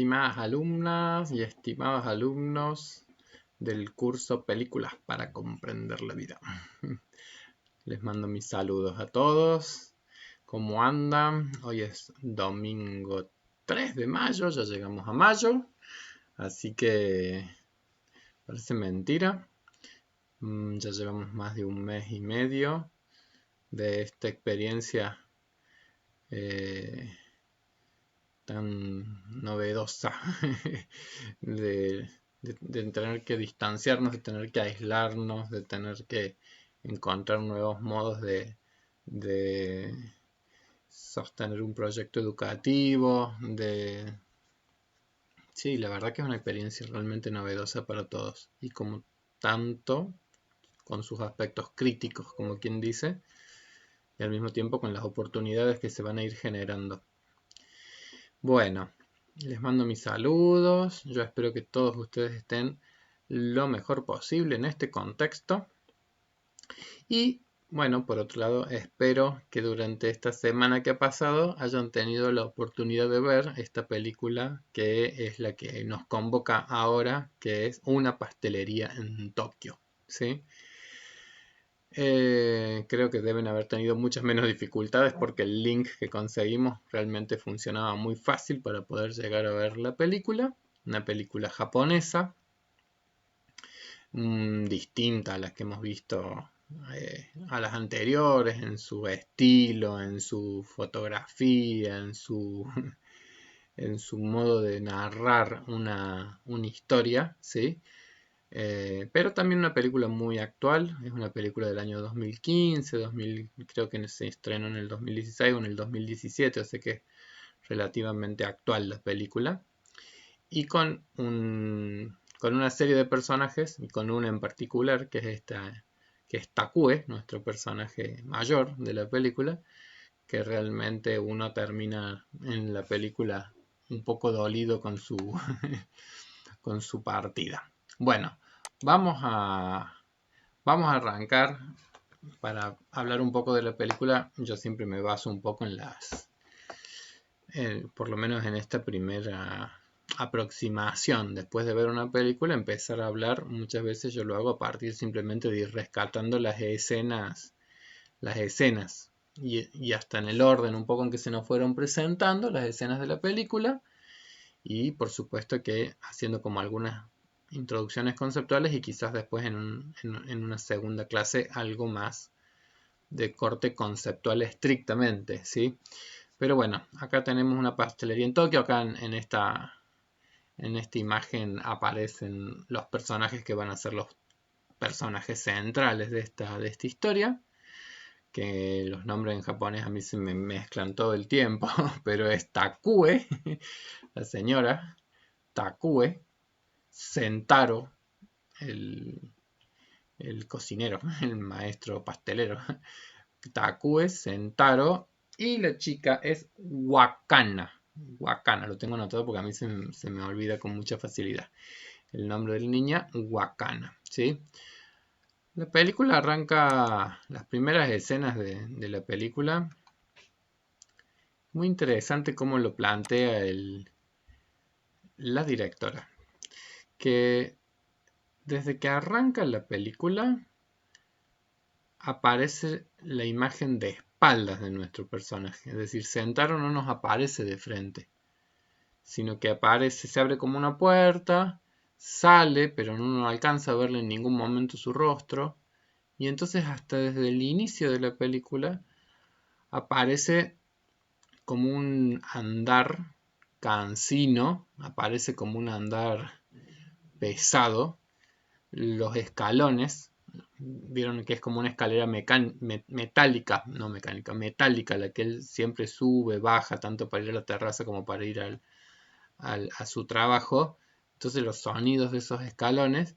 estimadas alumnas y estimados alumnos del curso Películas para comprender la vida. Les mando mis saludos a todos. ¿Cómo andan? Hoy es domingo 3 de mayo, ya llegamos a mayo. Así que parece mentira. Ya llevamos más de un mes y medio de esta experiencia tan novedosa de tener que distanciarnos, de tener que aislarnos, de tener que encontrar nuevos modos de sostener un proyecto educativo, Sí, la verdad que es una experiencia realmente novedosa para todos y como tanto con sus aspectos críticos, como quien dice, y al mismo tiempo con las oportunidades que se van a ir generando. Bueno, les mando mis saludos. Yo espero que todos ustedes estén lo mejor posible en este contexto. Y bueno, por otro lado, espero que durante esta semana que ha pasado hayan tenido la oportunidad de ver esta película que es la que nos convoca ahora, que es Una pastelería en Tokio. ¿Sí? Creo que deben haber tenido muchas menos dificultades porque el link que conseguimos realmente funcionaba muy fácil para poder llegar a ver la película. Una película japonesa, distinta a las que hemos visto a las anteriores en su estilo, en su fotografía, en su modo de narrar una historia, ¿sí? Pero también una película muy actual, es una película del año 2015, creo que se estrenó en el 2016 o en el 2017, o sea que es relativamente actual la película. Y con una serie de personajes, y con una en particular, que es Takue, nuestro personaje mayor de la película, que realmente uno termina en la película un poco dolido con con su partida. Bueno, vamos a arrancar para hablar un poco de la película. Yo siempre me baso un poco en por lo menos en esta primera aproximación. Después de ver una película, empezar a hablar, muchas veces yo lo hago a partir simplemente de ir rescatando las escenas y hasta en el orden un poco en que se nos fueron presentando las escenas de la película. Y por supuesto que haciendo como algunas introducciones conceptuales y quizás después en una segunda clase algo más de corte conceptual estrictamente, ¿sí? Pero bueno, acá tenemos una pastelería en Tokio, acá en esta imagen aparecen los personajes que van a ser los personajes centrales de esta historia, que los nombres en japonés a mí se me mezclan todo el tiempo, pero es Takue, la señora, Takue, Sentaro, el cocinero, el maestro pastelero, Takue, Sentaro, y la chica es Wakana. Wakana, lo tengo anotado porque a mí se me olvida con mucha facilidad. El nombre de la niña, Wakana, ¿sí? La película arranca, las primeras escenas de la película. Muy interesante cómo lo plantea la directora. Que desde que arranca la película aparece la imagen de espaldas de nuestro personaje. Es decir, Sentaro no nos aparece de frente, sino que aparece, se abre como una puerta, sale, pero no alcanza a verle en ningún momento su rostro. Y entonces hasta desde el inicio de la película aparece como un andar cansino, aparece como un andar pesado, los escalones, vieron que es como una escalera metálica, no mecánica, metálica, la que él siempre sube, baja, tanto para ir a la terraza como para ir a su trabajo. Entonces los sonidos de esos escalones.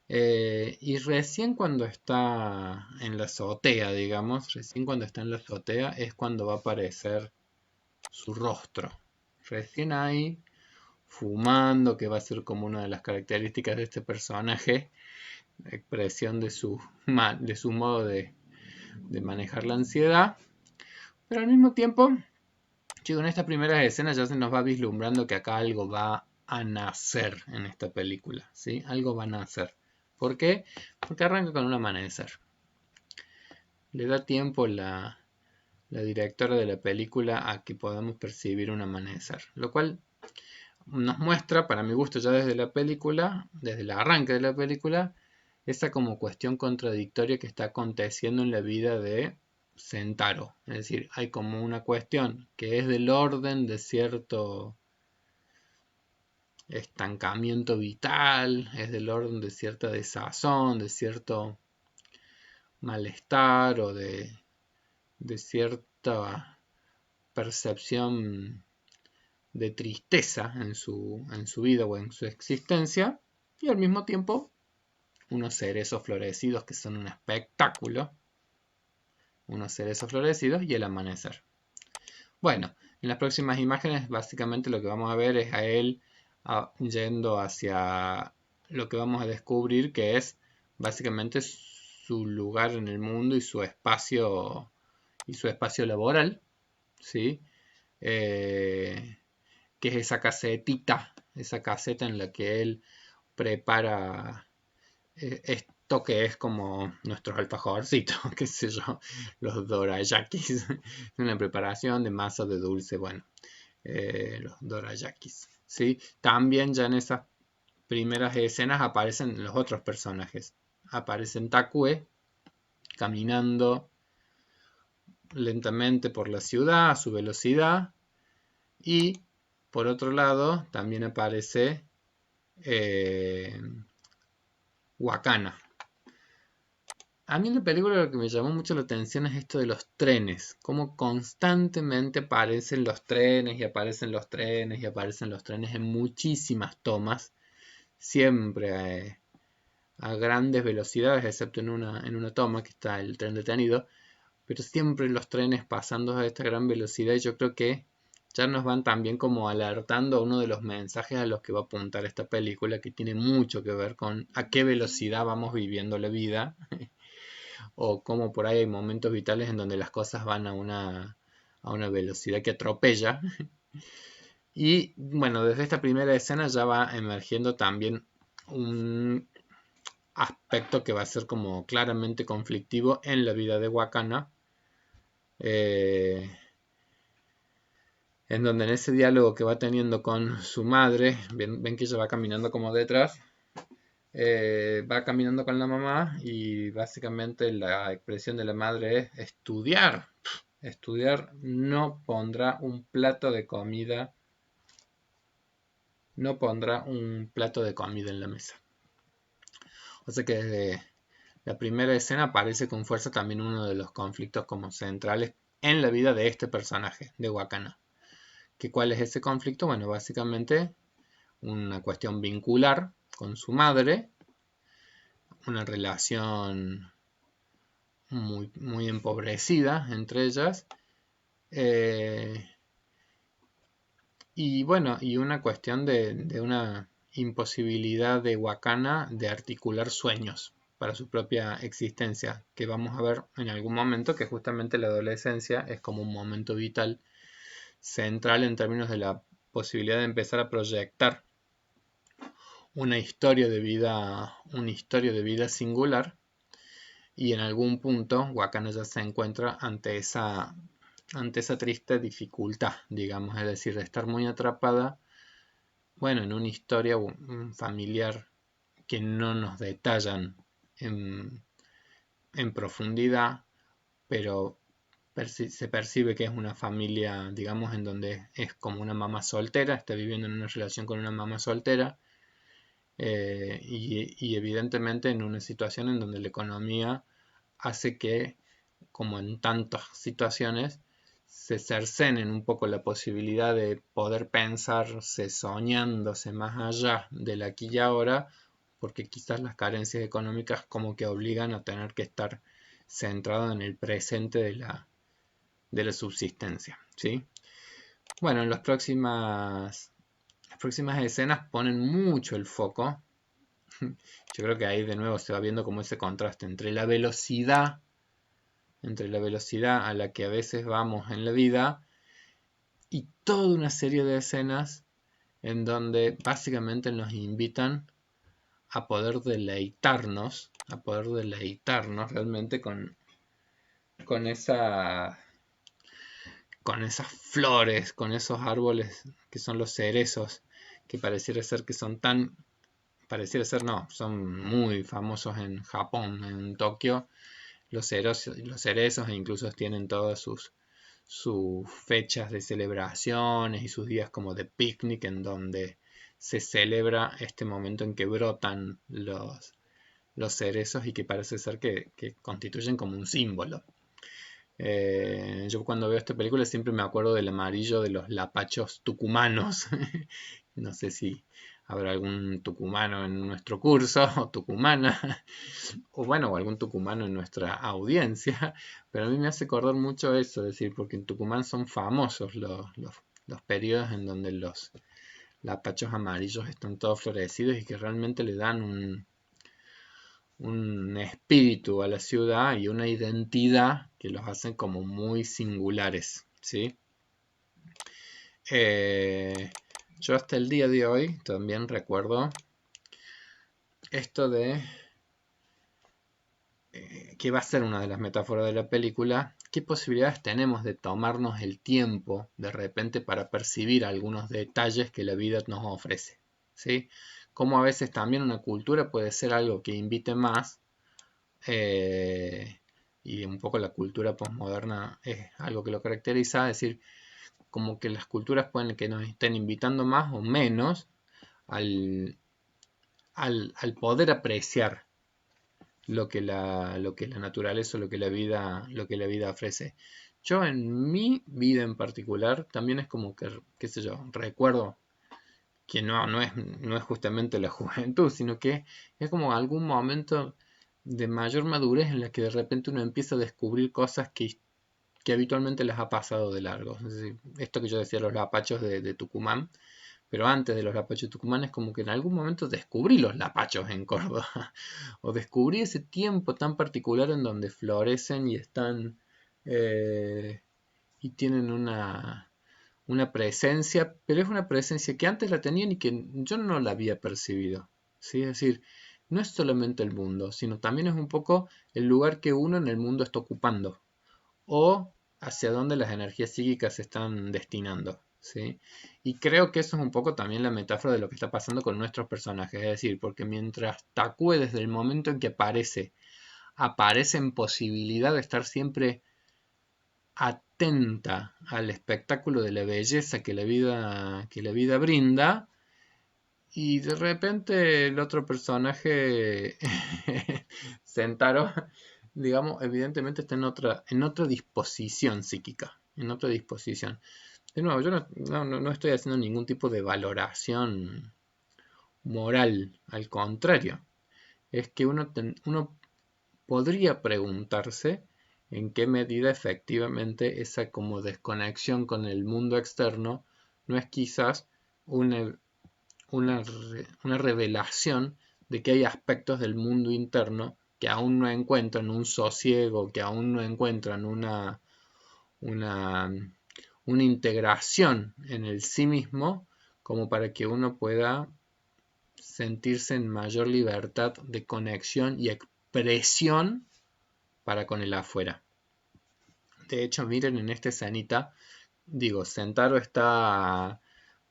Y recién cuando está en la azotea, digamos, recién cuando está en la azotea es cuando va a aparecer su rostro. Recién ahí, fumando, que va a ser como una de las características de este personaje, expresión de su modo de manejar la ansiedad, pero al mismo tiempo Chicos, en esta primera escena ya se nos va vislumbrando que acá algo va a nacer en esta película, ¿sí? Algo va a nacer. ¿Por qué? Porque arranca con un amanecer. Le da tiempo la directora de la película a que podamos percibir un amanecer, lo cual nos muestra, para mi gusto ya desde la película, desde el arranque de la película, esa como cuestión contradictoria que está aconteciendo en la vida de Sentaro. Es decir, hay como una cuestión que es del orden de cierto estancamiento vital, es del orden de cierta desazón, de cierto malestar o de cierta percepción de tristeza en su vida o en su existencia, y al mismo tiempo unos cerezos florecidos que son un espectáculo, unos cerezos florecidos y el amanecer. Bueno, en las próximas imágenes básicamente lo que vamos a ver es a él yendo hacia lo que vamos a descubrir que es básicamente su lugar en el mundo y su espacio laboral, ¿sí? Que es esa casetita, esa caseta en la que él prepara esto que es como nuestros alfajorcitos, qué sé yo, los dorayakis, una preparación de masa de dulce, bueno, los dorayakis, ¿sí? También ya en esas primeras escenas aparecen los otros personajes, aparecen Takue caminando lentamente por la ciudad a su velocidad y por otro lado también aparece Wakana. A mí en la película lo que me llamó mucho la atención es esto de los trenes, cómo constantemente aparecen los trenes y aparecen los trenes y aparecen los trenes en muchísimas tomas, siempre a grandes velocidades, excepto en una toma que está el tren detenido, pero siempre los trenes pasando a esta gran velocidad y yo creo que ya nos van también como alertando a uno de los mensajes a los que va a apuntar esta película, que tiene mucho que ver con a qué velocidad vamos viviendo la vida o cómo por ahí hay momentos vitales en donde las cosas van a una velocidad que atropella. Y bueno, desde esta primera escena ya va emergiendo también un aspecto que va a ser como claramente conflictivo en la vida de Wakana, en donde en ese diálogo que va teniendo con su madre, ven que ella va caminando como detrás, va caminando con la mamá y básicamente la expresión de la madre es estudiar. Estudiar no pondrá un plato de comida, no pondrá un plato de comida en la mesa. O sea que desde la primera escena aparece con fuerza también uno de los conflictos como centrales en la vida de este personaje, de Wakana. ¿Cuál es ese conflicto? Bueno, básicamente una cuestión vincular con su madre, una relación muy, muy empobrecida entre ellas, y bueno, y una cuestión de una imposibilidad de Wakana de articular sueños para su propia existencia, que vamos a ver en algún momento que justamente la adolescencia es como un momento vital central en términos de la posibilidad de empezar a proyectar una historia de vida singular, y en algún punto Wakana ya se encuentra ante esa triste dificultad, digamos, es decir, de estar muy atrapada, bueno, en una historia familiar que no nos detallan en profundidad, pero se percibe que es una familia, digamos, en donde es como una mamá soltera, está viviendo en una relación con una mamá soltera, y evidentemente en una situación en donde la economía hace que, como en tantas situaciones, se cercenen un poco la posibilidad de poder pensarse soñándose más allá del aquí y ahora, porque quizás las carencias económicas como que obligan a tener que estar centrado en el presente de la subsistencia, ¿sí? Bueno, en las próximas escenas ponen mucho el foco. Yo creo que ahí de nuevo se va viendo como ese contraste entre la velocidad a la que a veces vamos en la vida y toda una serie de escenas en donde básicamente nos invitan a poder deleitarnos realmente con esa con esas flores, con esos árboles que son los cerezos, que pareciera ser que son no, son muy famosos en Japón, en Tokio, los cerezos, e incluso tienen todas sus fechas de celebraciones y sus días como de picnic en donde se celebra este momento en que brotan los cerezos y que parece ser que constituyen como un símbolo. Yo cuando veo esta película siempre me acuerdo del amarillo de los lapachos tucumanos. No sé si habrá algún tucumano en nuestro curso o tucumana, o bueno, o algún tucumano en nuestra audiencia, pero a mí me hace acordar mucho eso, es decir, porque en Tucumán son famosos los periodos en donde los lapachos amarillos están todos florecidos y que realmente le dan un espíritu a la ciudad y una identidad que los hacen como muy singulares, ¿sí? Yo hasta el día de hoy también recuerdo esto de que va a ser una de las metáforas de la película, qué posibilidades tenemos de tomarnos el tiempo de repente para percibir algunos detalles que la vida nos ofrece, ¿sí? Como a veces también una cultura puede ser algo que invite más, y un poco la cultura posmoderna es algo que lo caracteriza, es decir, como que las culturas pueden que nos estén invitando más o menos al, al poder apreciar lo que la naturaleza, lo que la vida ofrece. Yo en mi vida en particular también es como que, qué sé yo, recuerdo que no es justamente la juventud, sino que es como algún momento de mayor madurez en la que de repente uno empieza a descubrir cosas que habitualmente les ha pasado de largo. Es decir, esto que yo decía, los lapachos de Tucumán, pero antes de los lapachos de Tucumán es como que en algún momento descubrí los lapachos en Córdoba, o descubrí ese tiempo tan particular en donde florecen y están, y tienen una presencia, pero es una presencia que antes la tenían y que yo no la había percibido, ¿sí? Es decir, no es solamente el mundo, sino también es un poco el lugar que uno en el mundo está ocupando, o hacia dónde las energías psíquicas se están destinando, ¿sí? Y creo que eso es un poco también la metáfora de lo que está pasando con nuestros personajes, es decir, porque mientras Takue desde el momento en que aparece en posibilidad de estar siempre atenta al espectáculo de la belleza que la vida brinda, y de repente el otro personaje, Sentaro, digamos, evidentemente está en otra disposición psíquica, en otra disposición. De nuevo, yo no estoy haciendo ningún tipo de valoración moral, al contrario, es que uno podría preguntarse en qué medida efectivamente esa como desconexión con el mundo externo no es quizás una, una revelación de que hay aspectos del mundo interno que aún no encuentran un sosiego, que aún no encuentran una, una integración en el sí mismo como para que uno pueda sentirse en mayor libertad de conexión y expresión para con el afuera. De hecho, miren en esta escenita, digo, Sentaro está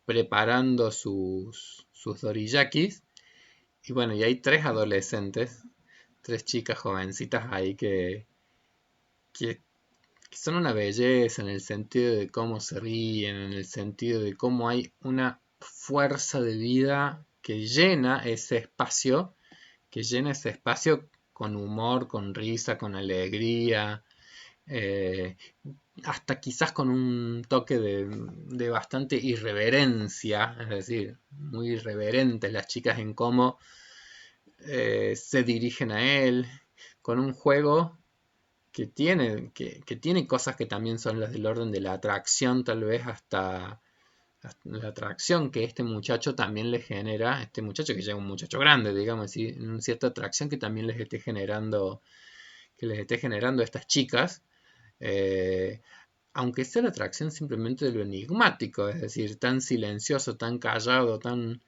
preparando sus doriyakis y bueno, y hay tres adolescentes, tres chicas jovencitas ahí que son una belleza en el sentido de cómo se ríen, en el sentido de cómo hay una fuerza de vida que llena ese espacio con humor, con risa, con alegría, eh, hasta quizás con un toque de bastante irreverencia, es decir, muy irreverentes las chicas en cómo se dirigen a él, con un juego que tiene cosas que también son las del orden de la atracción, tal vez hasta la atracción que este muchacho también le genera, este muchacho que ya es un muchacho grande, digamos, ¿sí? Una cierta atracción que también les esté generando a estas chicas, eh, aunque sea la atracción simplemente de lo enigmático, es decir, tan silencioso, tan callado, tan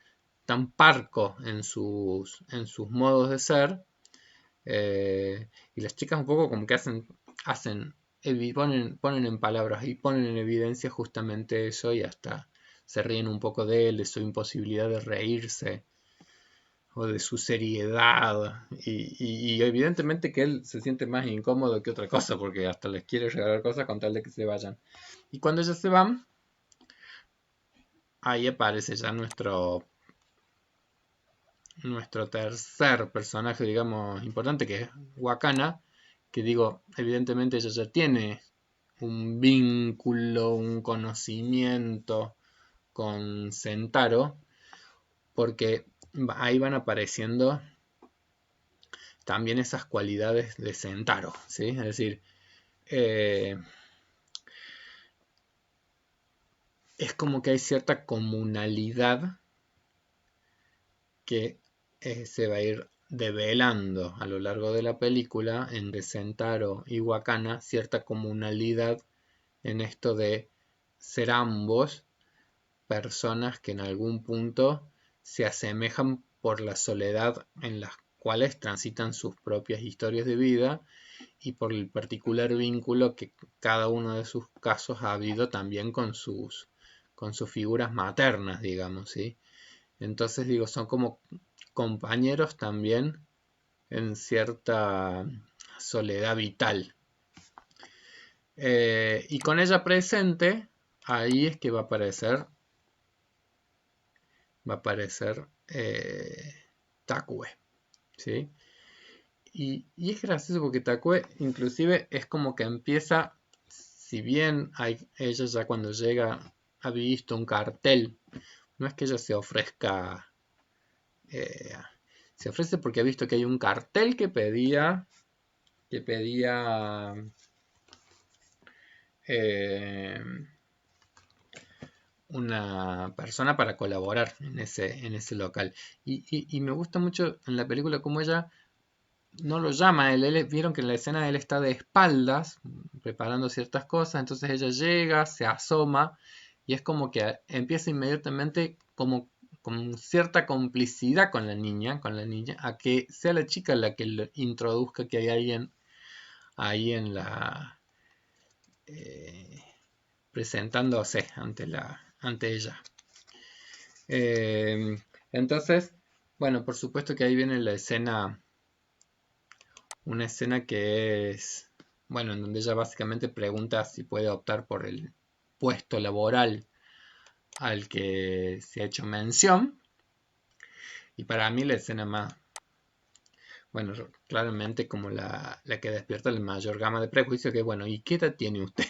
parco en sus modos de ser. Y las chicas un poco como que ponen en palabras y ponen en evidencia justamente eso y hasta se ríen un poco de él, de su imposibilidad de reírse o de su seriedad. Y evidentemente que él se siente más incómodo que otra cosa porque hasta les quiere regalar cosas con tal de que se vayan. Y cuando ellos se van, ahí aparece ya nuestro tercer personaje, digamos, importante, que es Wakana, que digo, evidentemente ella ya tiene un vínculo, un conocimiento con Sentaro, porque ahí van apareciendo también esas cualidades de Sentaro, ¿sí? Es decir, eh, es como que hay cierta comunalidad que se va a ir develando a lo largo de la película entre Sentaro y Wakana, cierta comunalidad en esto de ser ambos personas que en algún punto se asemejan por la soledad en las cuales transitan sus propias historias de vida y por el particular vínculo que cada uno de sus casos ha habido también con sus figuras maternas, digamos, ¿sí? Entonces digo, son como compañeros también en cierta soledad vital. Y con ella presente, ahí es que va a aparecer Takue, ¿sí? Y es gracioso porque Takue inclusive es como que empieza, si bien ella ya cuando llega ha visto un cartel, no es que ella eh, se ofrece porque ha visto que hay un cartel que pedía eh, una persona para colaborar en ese local. Y me gusta mucho en la película cómo ella no lo llama a él. Vieron que en la escena él está de espaldas preparando ciertas cosas, entonces ella llega, se asoma y es como que empieza inmediatamente como con cierta complicidad con la niña, a que sea la chica la que le introduzca que hay alguien ahí eh, presentándose ante ella. Eh, entonces, bueno, por supuesto que ahí viene una escena que es, bueno, en donde ella básicamente pregunta si puede optar por el puesto laboral al que se ha hecho mención. Y para mí la escena más, bueno, claramente como la que despierta la mayor gama de prejuicios, que bueno, ¿y qué edad tiene usted?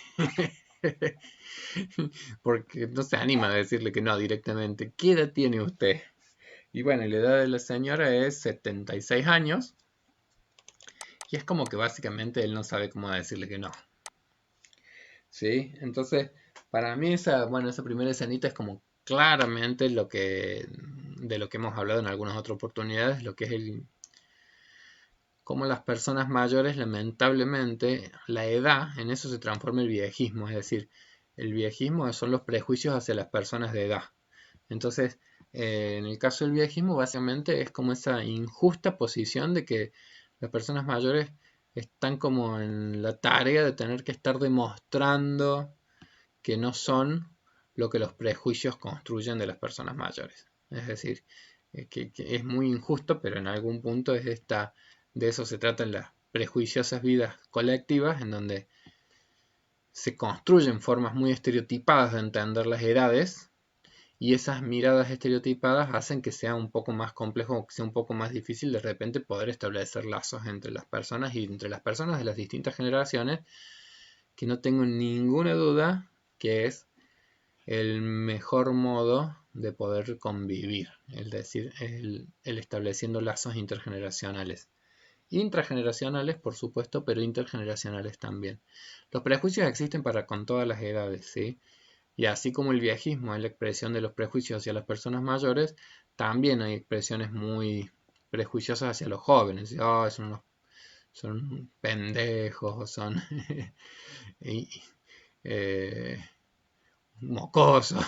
Porque no se anima a decirle que no directamente. ¿Qué edad tiene usted? Y bueno, la edad de la señora es 76 años. Y es como que básicamente él no sabe cómo decirle que no. ¿Sí? Entonces, para mí esa primera escenita es como claramente de lo que hemos hablado en algunas otras oportunidades, lo que es cómo las personas mayores, lamentablemente, la edad, en eso se transforma el viejismo, es decir, el viejismo son los prejuicios hacia las personas de edad. Entonces, en el caso del viejismo, básicamente es como esa injusta posición de que las personas mayores están como en la tarea de tener que estar demostrando que no son lo que los prejuicios construyen de las personas mayores. Es decir, que es muy injusto, pero en algún punto de eso se trata en las prejuiciosas vidas colectivas, en donde se construyen formas muy estereotipadas de entender las edades, y esas miradas estereotipadas hacen que sea un poco más complejo, que sea un poco más difícil de repente poder establecer lazos entre las personas y entre las personas de las distintas generaciones, que no tengo ninguna duda que es el mejor modo de poder convivir, es decir, el estableciendo lazos intergeneracionales. Intrageneracionales, por supuesto, pero intergeneracionales también. Los prejuicios existen para con todas las edades, ¿sí? Y así como el viejismo es la expresión de los prejuicios hacia las personas mayores, también hay expresiones muy prejuiciosas hacia los jóvenes. Oh, son pendejos, o son... y, mocosos.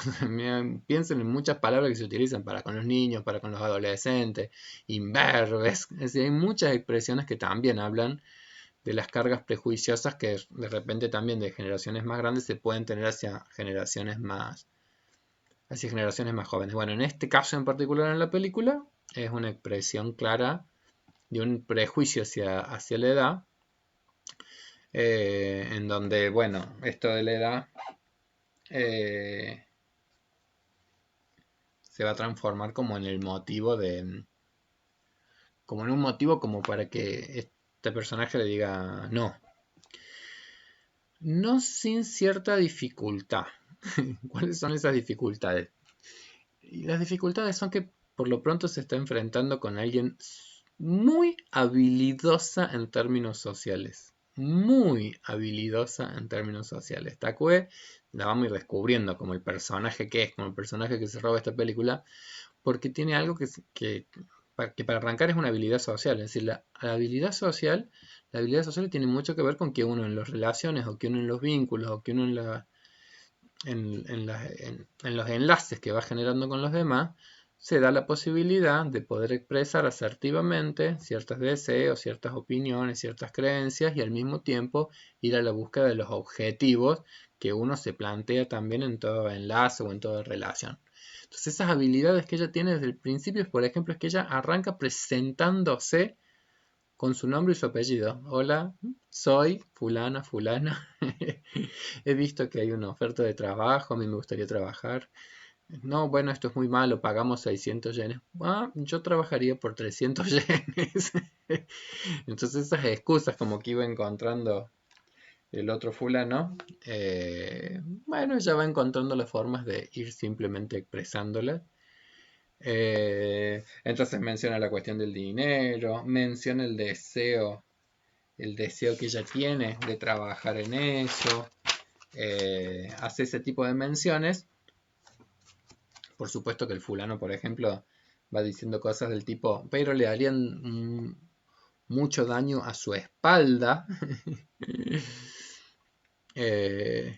Piensen en muchas palabras que se utilizan para con los niños, para con los adolescentes, imberbes. Es decir, hay muchas expresiones que también hablan de las cargas prejuiciosas que de repente también de generaciones más grandes se pueden tener hacia generaciones más jóvenes. Bueno, en este caso en particular en la película es una expresión clara de un prejuicio hacia la edad, en donde, bueno, esto de la edad se va a transformar como en el motivo como en un motivo como para que este personaje le diga no. No sin cierta dificultad. ¿Cuáles son esas dificultades? Y las dificultades son que por lo pronto se está enfrentando con alguien muy habilidosa en términos sociales. Muy habilidosa en términos sociales. Takue la vamos a ir descubriendo como el personaje que es, como el personaje que se roba esta película, porque tiene algo que para arrancar es una habilidad social. Es decir, la habilidad social tiene mucho que ver con que uno en las relaciones, o que uno en los vínculos, o que uno en los enlaces que va generando con los demás, se da la posibilidad de poder expresar asertivamente ciertos deseos, ciertas opiniones, ciertas creencias y al mismo tiempo ir a la búsqueda de los objetivos que uno se plantea también en todo enlace o en toda relación. Entonces esas habilidades que ella tiene desde el principio, por ejemplo, es que ella arranca presentándose con su nombre y su apellido. Hola, soy fulana, fulana. He visto que hay una oferta de trabajo, a mí me gustaría trabajar. No, bueno, esto es muy malo, pagamos 600 yenes. Ah, yo trabajaría por 300 yenes. Entonces esas excusas como que iba encontrando el otro fulano, bueno, ella va encontrando las formas de ir simplemente expresándolas. Entonces menciona la cuestión del dinero, menciona el deseo que ella tiene de trabajar en eso, hace ese tipo de menciones. Por supuesto que el fulano, por ejemplo, va diciendo cosas del tipo, pero le harían mucho daño a su espalda. En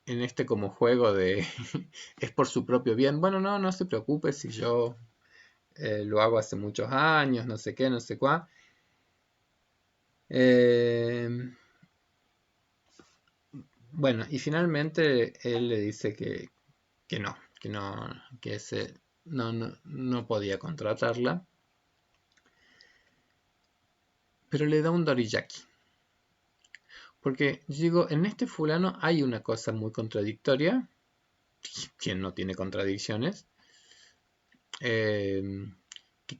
este como juego de es por su propio bien. Bueno, no se preocupe si yo lo hago hace muchos años, no sé qué, no sé cuá. Bueno, y finalmente él le dice que no, que ese no podía contratarla, pero le da un doriyaki. Porque digo, en este fulano hay una cosa muy contradictoria, quien no tiene contradicciones, que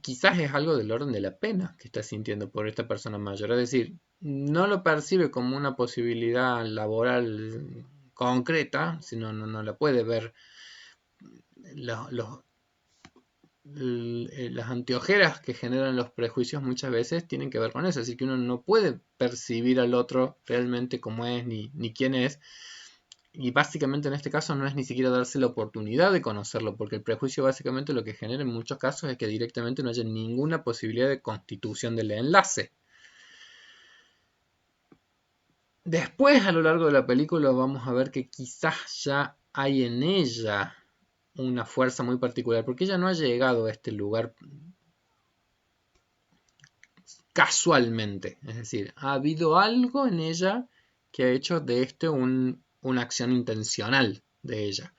quizás es algo del orden de la pena que está sintiendo por esta persona mayor. Es decir, no lo percibe como una posibilidad laboral concreta, sino no la puede ver. Las anteojeras que generan los prejuicios muchas veces tienen que ver con eso, así que uno no puede percibir al otro realmente como es ni quién es, y básicamente en este caso no es ni siquiera darse la oportunidad de conocerlo, porque el prejuicio básicamente lo que genera en muchos casos es que directamente no haya ninguna posibilidad de constitución del enlace. Después, a lo largo de la película, vamos a ver que quizás ya hay en ella una fuerza muy particular, porque ella no ha llegado a este lugar casualmente. Es decir, ha habido algo en ella que ha hecho de este una acción intencional de ella.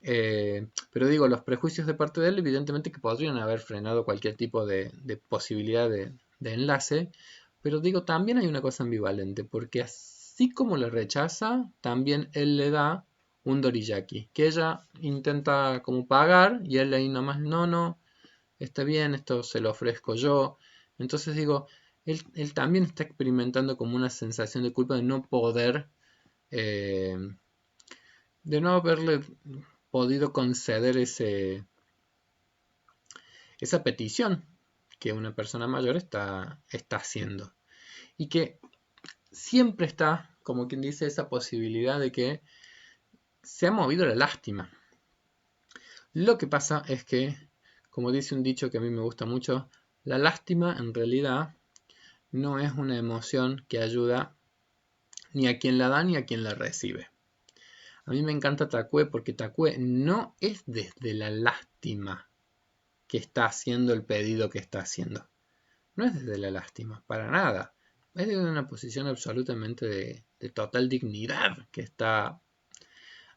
Pero digo, los prejuicios de parte de él, evidentemente que podrían haber frenado cualquier tipo de posibilidad de enlace, pero digo, también hay una cosa ambivalente, porque así como le rechaza, también él le da un doriyaki, que ella intenta como pagar, y él ahí nomás, no, está bien, esto se lo ofrezco yo. Entonces digo, él también está experimentando como una sensación de culpa de no poder, eh, de no haberle podido conceder esa petición que una persona mayor está haciendo. Y que siempre está, como quien dice, esa posibilidad de que se ha movido la lástima. Lo que pasa es que, como dice un dicho que a mí me gusta mucho, la lástima en realidad no es una emoción que ayuda ni a quien la da ni a quien la recibe. A mí me encanta Takue porque Takue no es desde la lástima que está haciendo el pedido que está haciendo. No es desde la lástima, para nada. Es desde una posición absolutamente de total dignidad que está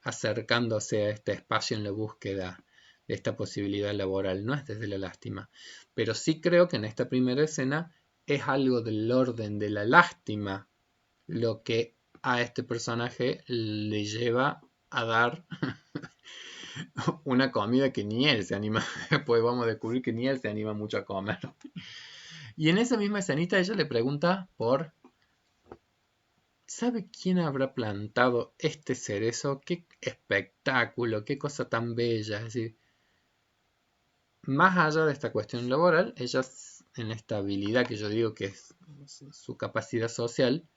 acercándose a este espacio en la búsqueda de esta posibilidad laboral. No es desde la lástima. Pero sí creo que en esta primera escena es algo del orden de la lástima lo que a este personaje le lleva a dar una comida que ni él se anima. Pues vamos a descubrir que ni él se anima mucho a comer. Y en esa misma escenita ella le pregunta por... ¿Sabe quién habrá plantado este cerezo? ¡Qué espectáculo! ¡Qué cosa tan bella! Es decir, más allá de esta cuestión laboral, ella en esta habilidad que yo digo que es su capacidad social,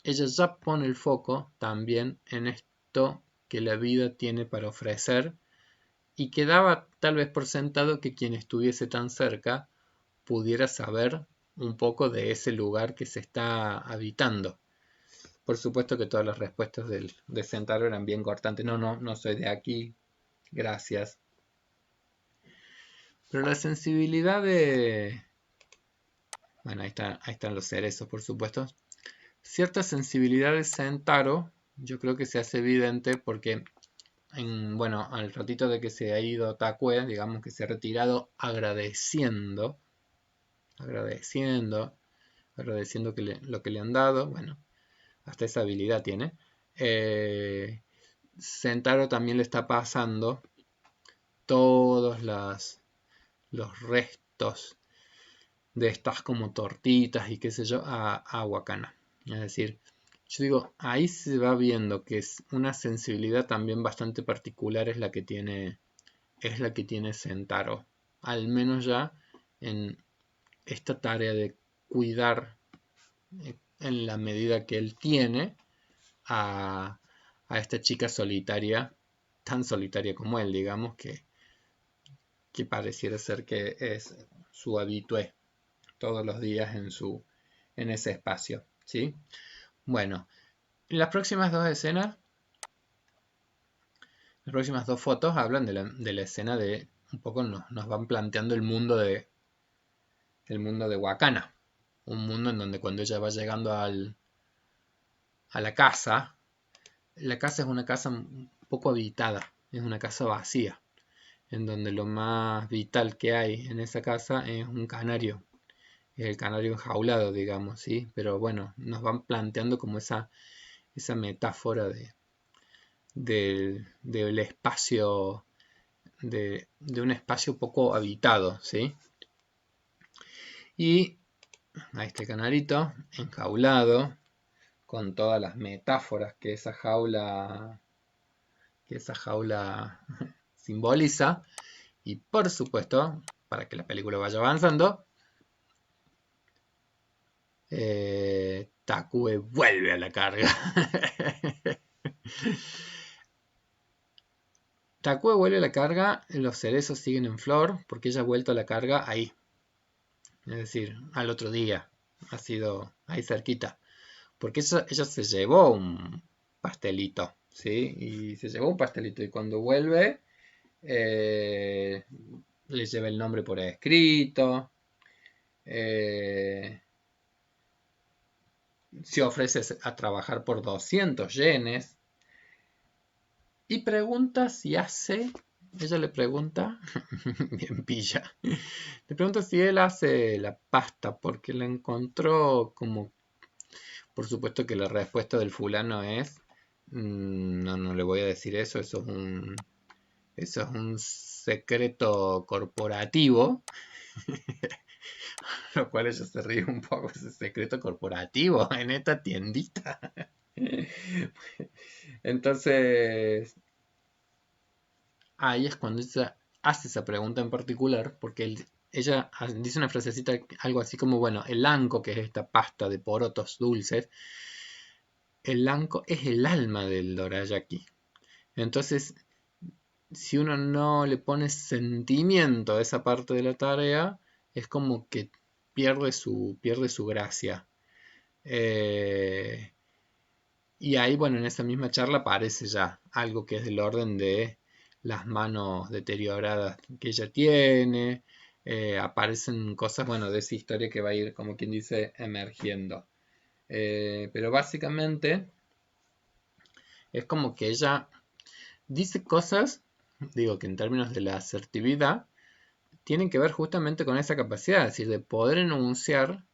ella ya pone el foco también en esto que la vida tiene para ofrecer y que daba tal vez por sentado que quien estuviese tan cerca pudiera saber un poco de ese lugar que se está habitando. Por supuesto que todas las respuestas de Sentaro eran bien cortantes. No soy de aquí, gracias. Pero la sensibilidad de... Bueno, ahí están los cerezos, por supuesto. Cierta sensibilidad de Sentaro, yo creo que se hace evidente porque, bueno, al ratito de que se ha ido Takue, digamos que se ha retirado agradeciendo lo que le han dado. Bueno, hasta esa habilidad tiene. Sentaro también le está pasando todos los restos de estas como tortitas y qué sé yo a Wakana. Es decir, yo digo, ahí se va viendo que es una sensibilidad también bastante particular es la que tiene Sentaro. Al menos ya en esta tarea de cuidar en la medida que él tiene a esta chica solitaria, tan solitaria como él, digamos, que pareciera ser que es su habitué todos los días en ese espacio, ¿sí? Bueno, las próximas dos escenas, las próximas dos fotos hablan de la escena de, un poco nos van planteando el mundo de Wakana, un mundo en donde cuando ella va llegando a la casa es una casa un poco habitada, es una casa vacía, en donde lo más vital que hay en esa casa es un canario, es el canario enjaulado, digamos, ¿sí? Pero bueno, nos van planteando como esa metáfora del espacio, de un espacio poco habitado, ¿sí? Y ahí está el canarito, enjaulado, con todas las metáforas que esa jaula simboliza. Y por supuesto, para que la película vaya avanzando, Takue vuelve a la carga. Takue vuelve a la carga, los cerezos siguen en flor, porque ella ha vuelto a la carga ahí. Es decir, al otro día. Ha sido ahí cerquita. Porque ella se llevó un pastelito, ¿sí? Y se llevó un pastelito. Y cuando vuelve, le lleva el nombre por escrito. Se ofrece a trabajar por 200 yenes. Y pregunta si hace... Ella le pregunta, bien pilla, le pregunta si él hace la pasta porque la encontró como... Por supuesto que la respuesta del fulano es... No le voy a decir eso, eso es un secreto corporativo. Lo cual ella se ríe un poco, ese secreto corporativo en esta tiendita. Entonces, ahí es cuando ella hace esa pregunta en particular, porque ella dice una frasecita, algo así como, bueno, el anko, que es esta pasta de porotos dulces, el anko es el alma del dorayaki. Entonces, si uno no le pone sentimiento a esa parte de la tarea, es como que pierde su gracia. Y ahí, bueno, en esa misma charla aparece ya algo que es del orden de las manos deterioradas que ella tiene. Aparecen cosas, bueno, de esa historia que va a ir, como quien dice, emergiendo. Pero básicamente es como que ella dice cosas, digo que en términos de la asertividad, tienen que ver justamente con esa capacidad, es decir, de poder enunciar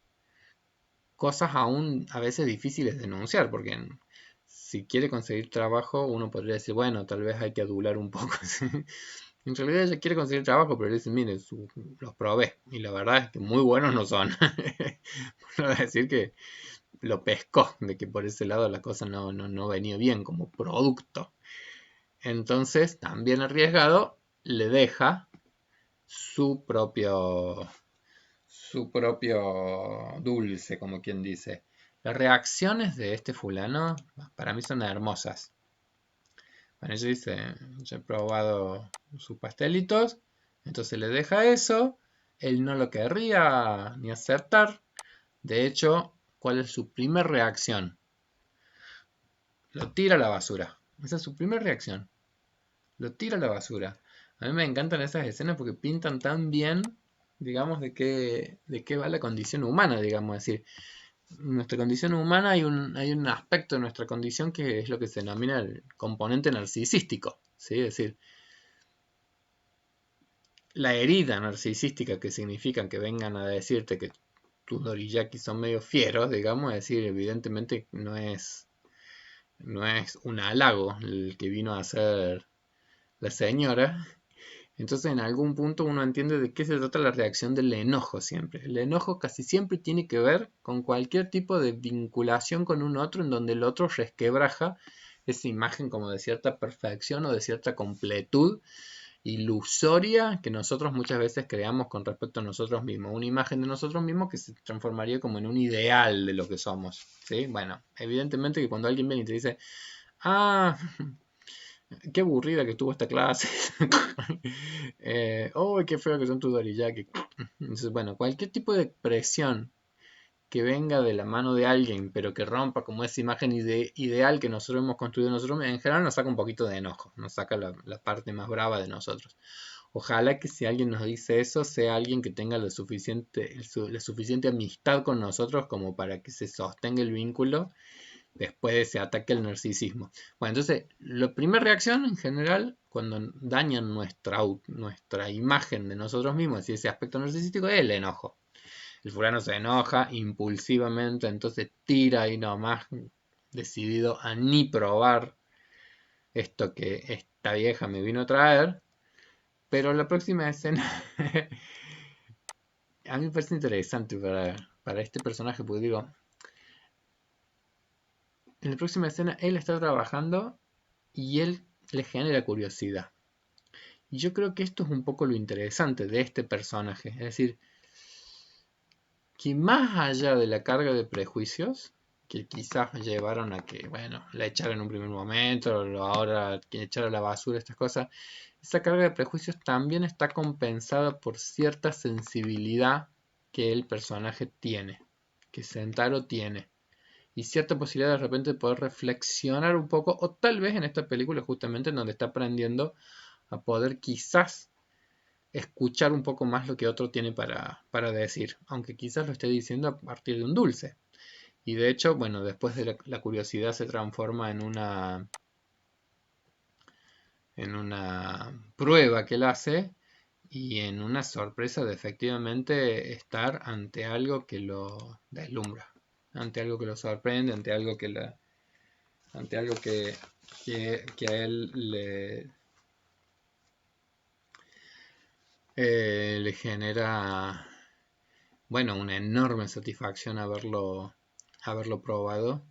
cosas aún a veces difíciles de enunciar, porque si quiere conseguir trabajo, uno podría decir, bueno, tal vez hay que adular un poco. ¿Sí? En realidad ella quiere conseguir trabajo, pero le dice, mire, los probé, y la verdad es que muy buenos no son. Por decir que lo pescó, de que por ese lado la cosa no venía bien como producto. Entonces, también arriesgado, le deja su propio dulce, como quien dice. Las reacciones de este fulano para mí son hermosas. Bueno, ella dice, yo he probado sus pastelitos, entonces le deja eso, él no lo querría ni aceptar. De hecho, ¿cuál es su primera reacción? Lo tira a la basura. Esa es su primera reacción. Lo tira a la basura. A mí me encantan esas escenas porque pintan tan bien, digamos, de qué va la condición humana, digamos, es decir, nuestra condición humana hay un aspecto de nuestra condición que es lo que se denomina el componente narcisístico, ¿sí? Es decir, la herida narcisística que significa que vengan a decirte que tus doriyaki son medio fieros, digamos, es decir, evidentemente no es un halago el que vino a hacer la señora. Entonces en algún punto uno entiende de qué se trata la reacción del enojo siempre. El enojo casi siempre tiene que ver con cualquier tipo de vinculación con un otro en donde el otro resquebraja esa imagen como de cierta perfección o de cierta completud ilusoria que nosotros muchas veces creamos con respecto a nosotros mismos. Una imagen de nosotros mismos que se transformaría como en un ideal de lo que somos. ¿Sí? Bueno, evidentemente que cuando alguien viene y te dice, ah, qué aburrida que estuvo esta clase. Oh, qué feo que son tus doriyaki. Entonces, bueno, cualquier tipo de expresión que venga de la mano de alguien, pero que rompa como esa imagen ideal que nosotros hemos construido nosotros, en general nos saca un poquito de enojo, nos saca la parte más brava de nosotros. Ojalá que si alguien nos dice eso, sea alguien que tenga la suficiente amistad con nosotros como para que se sostenga el vínculo después de ese ataque al narcisismo. Bueno, entonces, la primera reacción en general, cuando dañan nuestra imagen de nosotros mismos y ese aspecto narcisístico, es el enojo. El fulano se enoja impulsivamente, entonces tira ahí nomás, decidido a ni probar esto que esta vieja me vino a traer. Pero la próxima escena a mí me parece interesante para este personaje, porque digo, en la próxima escena él está trabajando y él le genera curiosidad. Y yo creo que esto es un poco lo interesante de este personaje. Es decir, que más allá de la carga de prejuicios, que quizás llevaron a que, bueno, la echaran en un primer momento, o ahora que echar a la basura estas cosas, esa carga de prejuicios también está compensada por cierta sensibilidad que el personaje tiene, que Sentaro tiene, y cierta posibilidad de repente de poder reflexionar un poco, o tal vez en esta película justamente en donde está aprendiendo a poder quizás escuchar un poco más lo que otro tiene para decir, aunque quizás lo esté diciendo a partir de un dulce. Y de hecho, bueno, después de la curiosidad se transforma en una prueba que él hace y en una sorpresa de efectivamente estar ante algo que lo deslumbra, ante algo que lo sorprende, ante algo que a él le genera, bueno, una enorme satisfacción haberlo probado,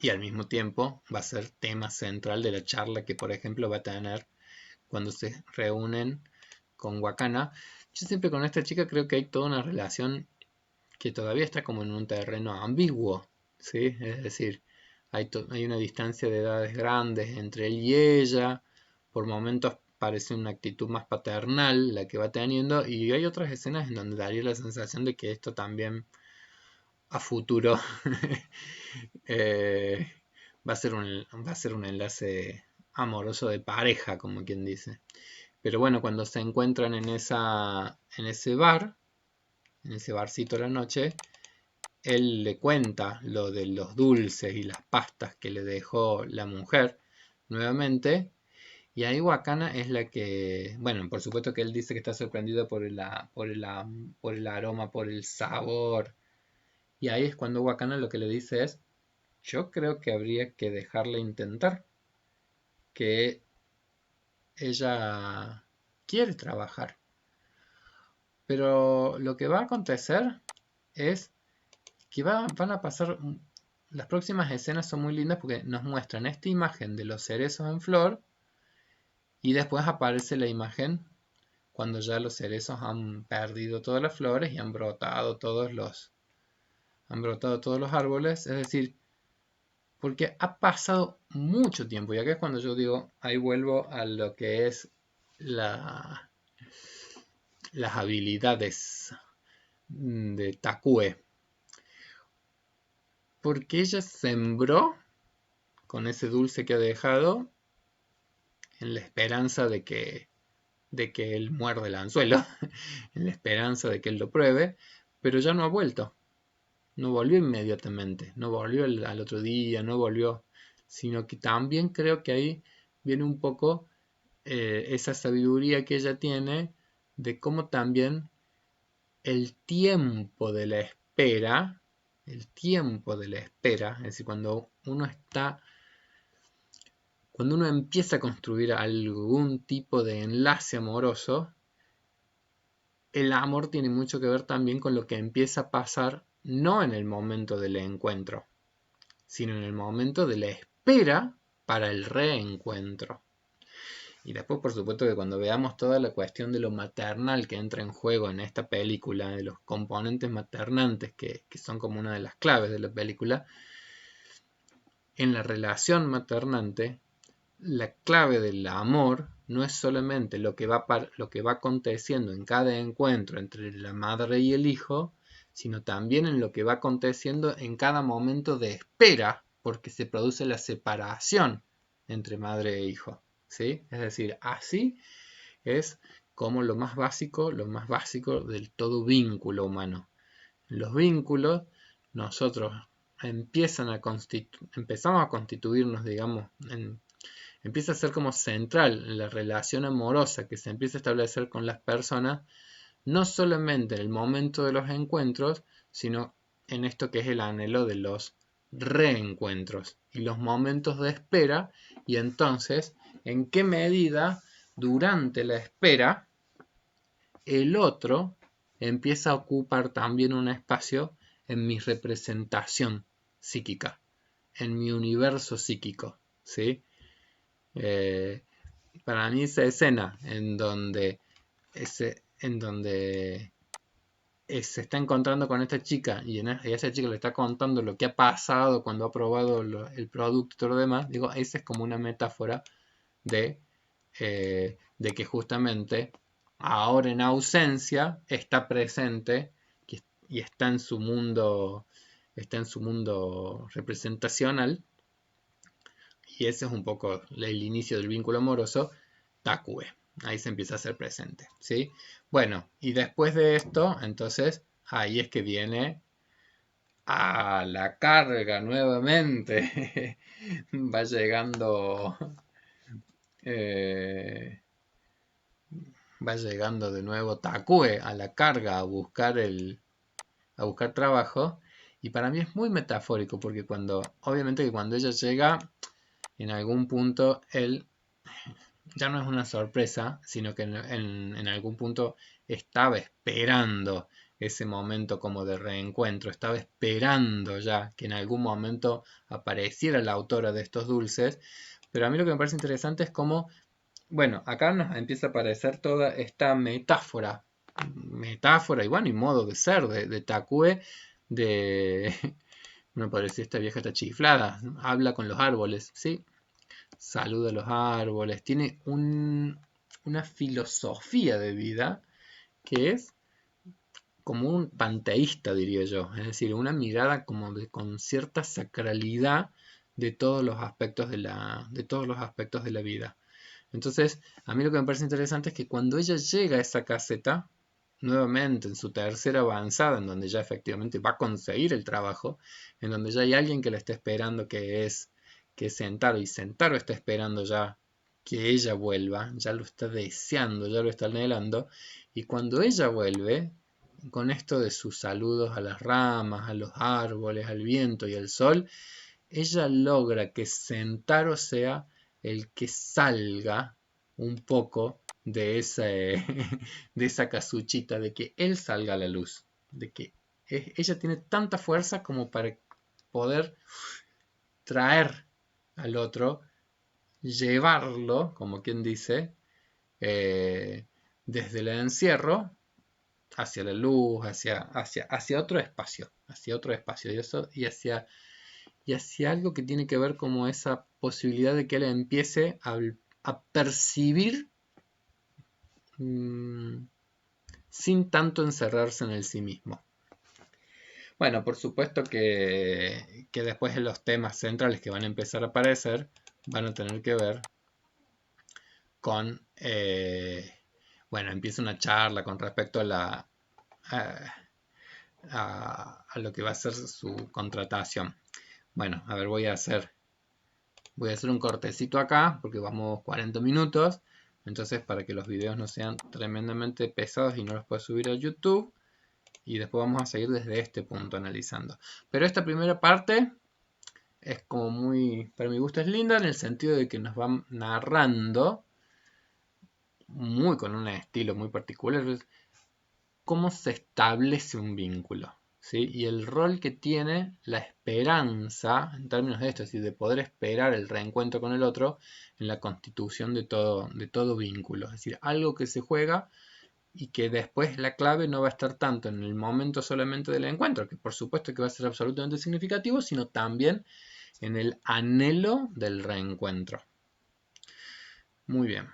y al mismo tiempo va a ser tema central de la charla que, por ejemplo, va a tener cuando se reúnen con Wakana. Yo siempre con esta chica creo que hay toda una relación que todavía está como en un terreno ambiguo, ¿sí? Es decir, hay una distancia de edades grandes entre él y ella, por momentos parece una actitud más paternal la que va teniendo, y hay otras escenas en donde daría la sensación de que esto también a futuro eh, va a ser un enlace amoroso de pareja, como quien dice. Pero bueno, cuando se encuentran en ese bar, en ese barcito a la noche, él le cuenta lo de los dulces y las pastas que le dejó la mujer nuevamente. Y ahí Wakana es la que, bueno, por supuesto que él dice que está sorprendido por el aroma, por el sabor. Y ahí es cuando Wakana lo que le dice es, yo creo que habría que dejarle intentar, que ella quiere trabajar. Pero lo que va a acontecer es que van a pasar, las próximas escenas son muy lindas porque nos muestran esta imagen de los cerezos en flor y después aparece la imagen cuando ya los cerezos han perdido todas las flores y han brotado todos los árboles, es decir, porque ha pasado mucho tiempo y acá es cuando yo digo, ahí vuelvo a lo que es las habilidades de Takue, porque ella sembró con ese dulce que ha dejado en la esperanza de que él muerde el anzuelo, en la esperanza de que él lo pruebe, pero ya no ha vuelto, no volvió inmediatamente, no volvió al otro día, no volvió, sino que también creo que ahí viene un poco esa sabiduría que ella tiene de cómo también el tiempo de la espera, el tiempo de la espera, es decir, cuando uno empieza a construir algún tipo de enlace amoroso, el amor tiene mucho que ver también con lo que empieza a pasar no en el momento del encuentro, sino en el momento de la espera para el reencuentro. Y después, por supuesto, que cuando veamos toda la cuestión de lo maternal que entra en juego en esta película, de los componentes maternantes que son como una de las claves de la película, en la relación maternante, la clave del amor no es solamente lo que va aconteciendo en cada encuentro entre la madre y el hijo, sino también en lo que va aconteciendo en cada momento de espera, porque se produce la separación entre madre e hijo. ¿Sí? Es decir, así es como lo más básico del todo vínculo humano. Los vínculos, nosotros empezamos a constituirnos, digamos, empieza a ser como central en la relación amorosa que se empieza a establecer con las personas, no solamente en el momento de los encuentros, sino en esto que es el anhelo de los reencuentros y los momentos de espera, y entonces en qué medida durante la espera el otro empieza a ocupar también un espacio en mi representación psíquica, en mi universo psíquico, ¿sí? Eh, para mí esa escena en donde se está encontrando con esta chica y a esa chica le está contando lo que ha pasado cuando ha probado el producto y todo lo demás, digo, esa es como una metáfora de que justamente ahora en ausencia está presente y está en su mundo representacional, y ese es un poco el inicio del vínculo amoroso, Takue. Ahí se empieza a hacer presente, ¿sí? Bueno, y después de esto, entonces, ahí es que viene a la carga nuevamente. Va llegando, eh, va llegando de nuevo Takue a la carga a buscar trabajo. Y para mí es muy metafórico porque obviamente que cuando ella llega, en algún punto él ya no es una sorpresa, sino que en algún punto estaba esperando ese momento como de reencuentro, estaba esperando ya que en algún momento apareciera la autora de estos dulces, pero a mí lo que me parece interesante es cómo, bueno, acá nos empieza a aparecer toda esta metáfora y bueno, y modo de ser de Takue, de, no puede decir, esta vieja está chiflada, habla con los árboles, ¿sí? Saluda a los árboles, tiene una filosofía de vida que es como un panteísta, diría yo, es decir, una mirada como con cierta sacralidad de todos los aspectos de todos los aspectos de la vida. Entonces, a mí lo que me parece interesante es que cuando ella llega a esa caseta, nuevamente en su tercera avanzada, en donde ya efectivamente va a conseguir el trabajo, en donde ya hay alguien que la está esperando, que es Sentaro, y Sentaro está esperando ya que ella vuelva, ya lo está deseando, ya lo está anhelando, y cuando ella vuelve, con esto de sus saludos a las ramas, a los árboles, al viento y al sol, ella logra que Sentaro sea el que salga un poco de de esa casuchita, de que él salga a la luz, de que ella tiene tanta fuerza como para poder traer al otro, llevarlo, como quien dice, eh, desde el encierro hacia la luz, hacia otro espacio, y hacia algo que tiene que ver como esa posibilidad de que él empiece a percibir sin tanto encerrarse en el sí mismo. Bueno, por supuesto que después los temas centrales que van a empezar a aparecer van a tener que ver con, bueno, empieza una charla con respecto a lo que va a ser su contratación. Bueno, a ver, voy a hacer un cortecito acá porque vamos 40 minutos. Entonces, para que los videos no sean tremendamente pesados y no los pueda subir a YouTube. Y después vamos a seguir desde este punto analizando. Pero esta primera parte es como muy, para mi gusto es linda en el sentido de que nos van narrando muy con un estilo muy particular cómo se establece un vínculo, ¿sí? Y el rol que tiene la esperanza, en términos de esto, es decir, de poder esperar el reencuentro con el otro en la constitución de todo vínculo. Es decir, algo que se juega y que después la clave no va a estar tanto en el momento solamente del encuentro, que por supuesto que va a ser absolutamente significativo, sino también en el anhelo del reencuentro. Muy bien.